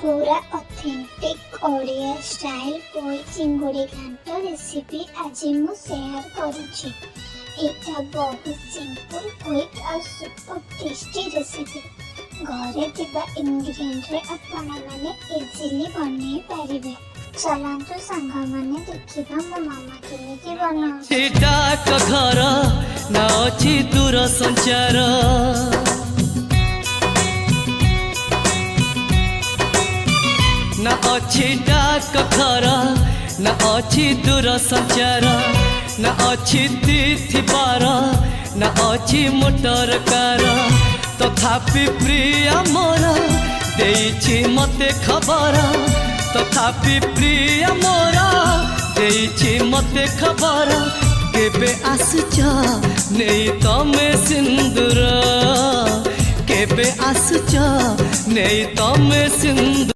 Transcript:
पूरा authentic Odia style पोई चिंगुड़ी घांट recipe आज मु शेयर करूची। एटा बहुत सिंपल क्विक और सुपर टेस्टी रेसिपी घरे थिबा इंग्रेडिएंट रे आपण माने इजीली बनै परिबे। चलंतु संग माने देखिबा मो मामा केमिति बनाउ। सीता घर ना अछि दूर संचार ना अच्छी डाक घर ना अच्छी दूर संचार ना अच्छी तिथि बार ना अच्छी मोटर कार तथापि प्रिय मोर देइछि मते खबर तथापि प्रिय मोर देइछि मते खबर केबे आसुच नेई तमे सिंदूर केबे आसुच नेई तमे सिंदूर।